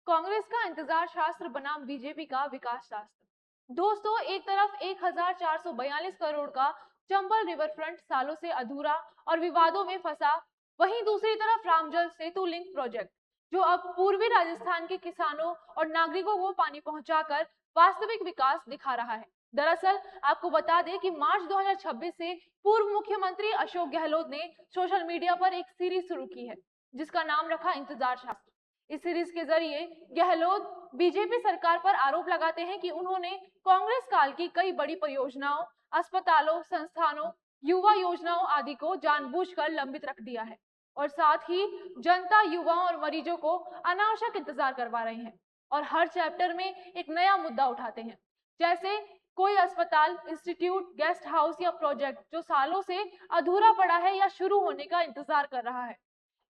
कांग्रेस का इंतजार शास्त्र बनाम बीजेपी का विकास शास्त्र। दोस्तों, एक तरफ 1442 करोड़ का चंबल रिवर फ्रंट सालों से अधूरा और विवादों में फंसा, वहीं दूसरी तरफ रामजल सेतु लिंक प्रोजेक्ट जो अब पूर्वी राजस्थान के किसानों और नागरिकों को पानी पहुंचाकर वास्तविक विकास दिखा रहा है। दरअसल आपको बता दें कि मार्च 2026 से पूर्व मुख्यमंत्री अशोक गहलोत ने सोशल मीडिया पर एक सीरीज शुरू की है जिसका नाम रखा इंतजार शास्त्र। इस सीरीज के जरिए गहलोत बीजेपी सरकार पर आरोप लगाते हैं कि उन्होंने कांग्रेस काल की कई बड़ी परियोजनाओं, अस्पतालों, संस्थानों, युवा योजनाओं आदि को जानबूझकर लंबित रख दिया है और साथ ही जनता, युवाओं और मरीजों को अनावश्यक इंतजार करवा रहे हैं और हर चैप्टर में एक नया मुद्दा उठाते हैं, जैसे कोई अस्पताल, इंस्टीट्यूट, गेस्ट हाउस या प्रोजेक्ट जो सालों से अधूरा पड़ा है या शुरू होने का इंतजार कर रहा है।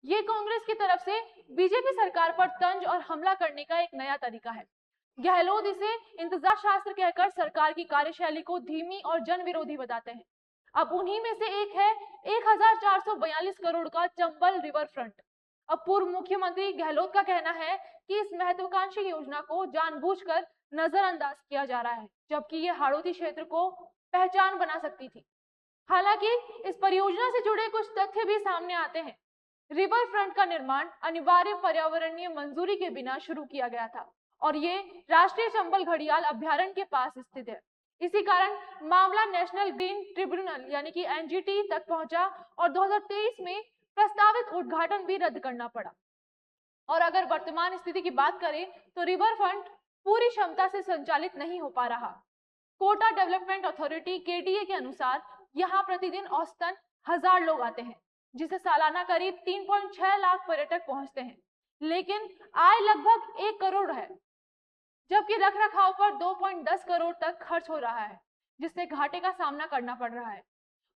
ये कांग्रेस की तरफ से बीजेपी सरकार पर तंज और हमला करने का एक नया तरीका है। गहलोत इसे इंतजार शास्त्र कहकर सरकार की कार्यशैली को धीमी और जन विरोधी बताते हैं। अब उन्हीं में से एक है 1442 करोड़ का चंबल रिवर फ्रंट। अब पूर्व मुख्यमंत्री गहलोत का कहना है कि इस महत्वाकांक्षी योजना को जानबूझकर नजरअंदाज किया जा रहा है, जबकि ये हाड़ौती क्षेत्र को पहचान बना सकती थी। हालांकि इस परियोजना से जुड़े कुछ तथ्य भी सामने आते हैं। रिवर फ्रंट का निर्माण अनिवार्य पर्यावरणीय मंजूरी के बिना शुरू किया गया था और ये राष्ट्रीय चंबल घड़ियाल अभ्यारण्य के पास स्थित है। इसी कारण मामला नेशनल ग्रीन ट्रिब्यूनल यानी कि एनजीटी तक पहुंचा और 2023 में प्रस्तावित उद्घाटन भी रद्द करना पड़ा। और अगर वर्तमान स्थिति की बात करें तो रिवर फ्रंट पूरी क्षमता से संचालित नहीं हो पा रहा। कोटा डेवलपमेंट अथॉरिटी केडीए के अनुसार यहाँ प्रतिदिन औसतन 1000 लोग आते हैं, जिसे सालाना करीब 3.6 लाख पर्यटक पहुंचते हैं, लेकिन आय लगभग 1 करोड़ है, जबकि रखरखाव पर 2.10 करोड़ तक खर्च हो रहा है, जिससे घाटे का सामना करना पड़ रहा है।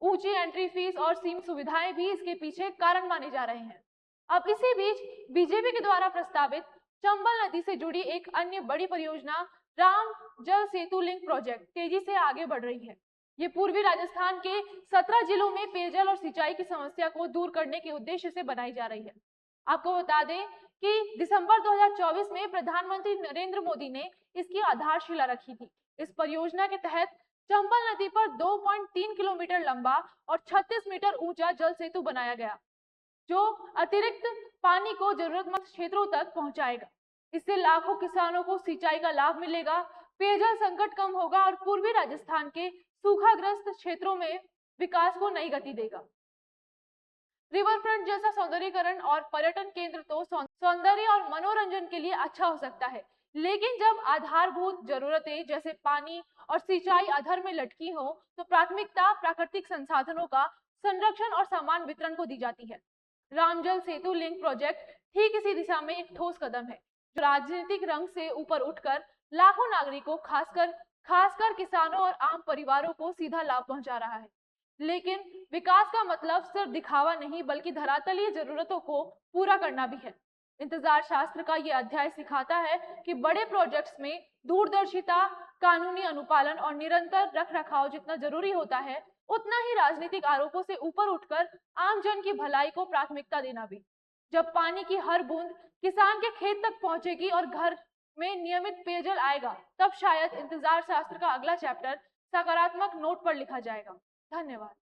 ऊंची एंट्री फीस और सीमित सुविधाएं भी इसके पीछे कारण माने जा रहे हैं। अब इसी बीच बीजेपी के द्वारा प्रस्तावित चंबल नदी से जुड़ी एक अन्य बड़ी परियोजना राम जल सेतु लिंक प्रोजेक्ट तेजी से आगे बढ़ रही है। ये पूर्वी राजस्थान के 17 जिलों में पेयजल और सिंचाई की समस्या को दूर करने के उद्देश्य से बनाई जा रही है। आपको बता दें कि दिसंबर 2024 में प्रधानमंत्री नरेंद्र मोदी ने इसकी आधारशिला रखी थी। इस परियोजना के तहत चंबल नदी पर 2.3 किलोमीटर लंबा और 36 मीटर ऊंचा जल सेतु बनाया गया, जो अतिरिक्त पानी को जरूरतमंद क्षेत्रों तक पहुंचाएगा। इससे लाखों किसानों को सिंचाई का लाभ मिलेगा, पेयजल संकट कम होगा और पूर्वी राजस्थान के सूखाग्रस्त क्षेत्रों में विकास को नई गति देगा। रिवर फ्रंट जैसा सौंदर्यीकरण और पर्यटन केंद्र तो सौंदर्य और मनोरंजन के लिए अच्छा हो सकता है, लेकिन जब आधारभूत जरूरतें जैसे पानी और सिंचाई अधर में लटकी हो तो प्राथमिकता प्राकृतिक संसाधनों का संरक्षण और समान वितरण को दी जाती है। रामजल सेतु लिंक प्रोजेक्ट ठीक इसी दिशा में एक ठोस कदम है, जो राजनीतिक रंग से ऊपर उठकर लाखों नागरिकों, खासकर किसानों और आम परिवारों को सीधा लाभ पहुंचा रहा है। लेकिन विकास का मतलब सिर्फ दिखावा नहीं, बल्कि धरातलीय जरूरतों को पूरा करना भी है। इंतजार शास्त्र का यह अध्याय सिखाता है कि बड़े प्रोजेक्ट्स में दूरदर्शिता, कानूनी अनुपालन और निरंतर रखरखाव जितना जरूरी होता है, उतना ही राजनीतिक आरोपों से ऊपर उठकर आम जन की भलाई को प्राथमिकता देना भी। जब पानी की हर बूंद किसान के खेत तक पहुंचेगी और घर में नियमित पेयजल आएगा, तब शायद इंतजार शास्त्र का अगला चैप्टर सकारात्मक नोट पर लिखा जाएगा। धन्यवाद।